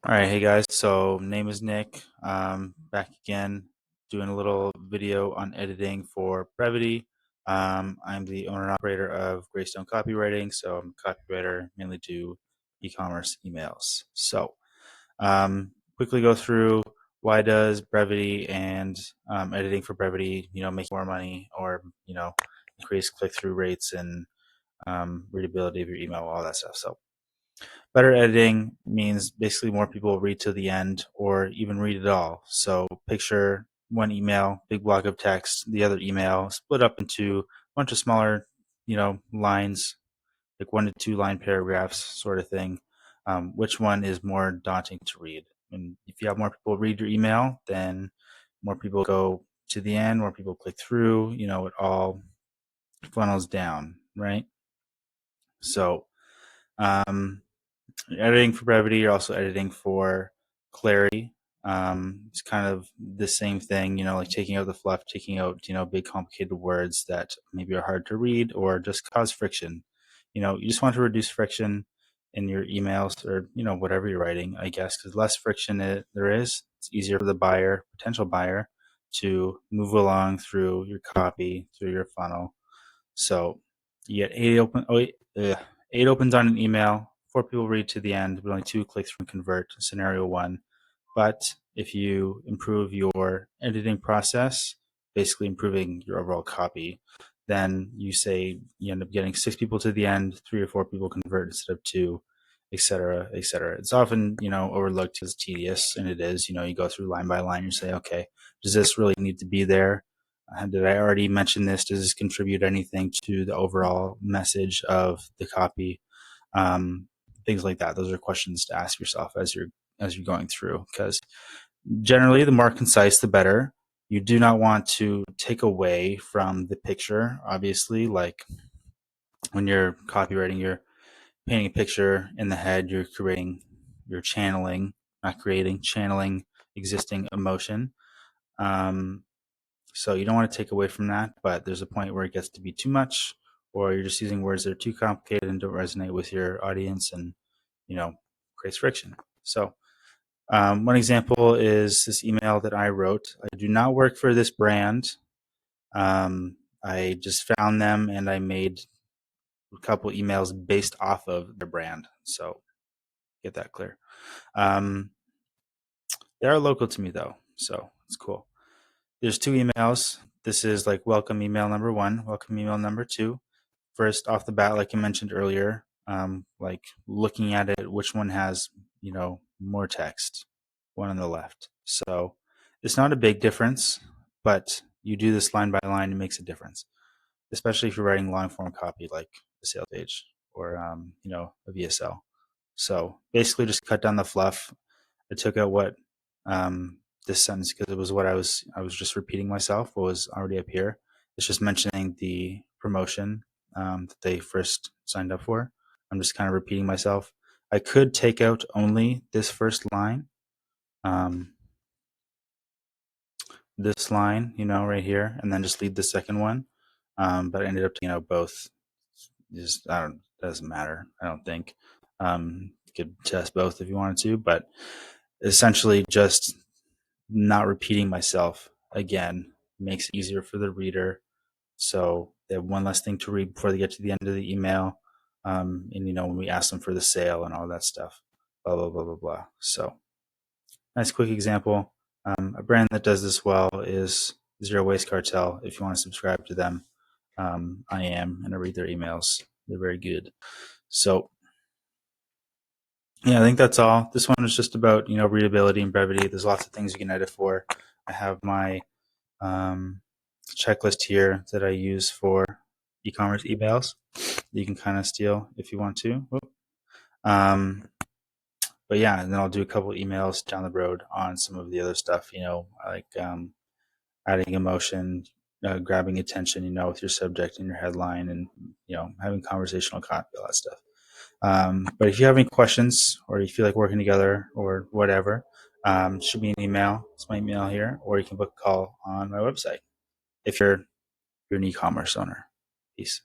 All right, hey guys. So name is Nick. Back again, doing a little video on editing for brevity. I'm the owner and operator of Greystone Copywriting. So I'm a copywriter, mainly do e-commerce emails. So quickly go through why does brevity and editing for brevity, make more money or increase click-through rates and readability of your email, all that stuff. So better editing means basically more people read to the end or even read it all. So picture one email, big block of text, the other email split up into a bunch of smaller, lines, like 1 to 2 line paragraphs sort of thing. Which one is more daunting to read? And if you have more people read your email, then more people go to the end, more people click through, it all funnels down, right? So, um, editing for brevity, you're also editing for clarity. It's kind of the same thing, like taking out the fluff, taking out, big complicated words that maybe are hard to read or just cause friction. You just want to reduce friction in your emails or, whatever you're writing, I guess, because less friction there is, it's easier for the buyer, potential buyer, to move along through your copy, through your funnel. So you get eight opens on an email, 4 people read to the end, but only 2 clicks from convert, scenario one. But if you improve your editing process, basically improving your overall copy, then you end up getting 6 people to the end, 3 or 4 people convert instead of 2, et cetera, et cetera. It's often, overlooked as tedious, and it is. You go through line by line, you say, okay, does this really need to be there? Did I already mention this? Does this contribute anything to the overall message of the copy? Um, Things like that. Those are questions to ask yourself as you're going through, because generally the more concise the better. You do not want to take away from the picture. Obviously, like when you're copywriting, you're painting a picture in the head. You're channeling, not creating, channeling existing emotion. Um, so you don't want to take away from that, but there's a point where it gets to be too much, or you're just using words that are too complicated and don't resonate with your audience, and creates friction. So one example is this email that I wrote. I do not work for this brand. I just found them and I made a couple emails based off of their brand. So get that clear. They are local to me though, so it's cool. There's 2 emails. This is like welcome email number 1, welcome email number 2. First off the bat, like I mentioned earlier, like looking at it, which one has, more text, one on the left. So it's not a big difference, but you do this line by line, it makes a difference, especially if you're writing long form copy like a sales page or, a VSL. So basically just cut down the fluff. I took out what this sentence, because it was what I was just repeating myself, what was already up here. It's just mentioning the promotion that they first signed up for. I'm just kind of repeating myself. I could take out only this first line, this line, right here, and then just leave the second one. But I ended up, both. Just doesn't matter. I don't think. You could test both if you wanted to, but essentially just not repeating myself again makes it easier for the reader. So they have one less thing to read before they get to the end of the email. And when we ask them for the sale and all that stuff, blah, blah, blah, blah, blah. So nice quick example. A brand that does this well is Zero Waste Cartel. If you want to subscribe to them, I am, and I read their emails. They're very good. So yeah, I think that's all. This one is just about, readability and brevity. There's lots of things you can edit for. I have my checklist here that I use for e-commerce emails that you can kind of steal if you want to. But yeah, and then I'll do a couple emails down the road on some of the other stuff, like adding emotion, grabbing attention, with your subject and your headline, and having conversational copy, all that stuff. But if you have any questions or you feel like working together or whatever, shoot me an email. It's my email here, or you can book a call on my website if you're an e-commerce owner. Peace.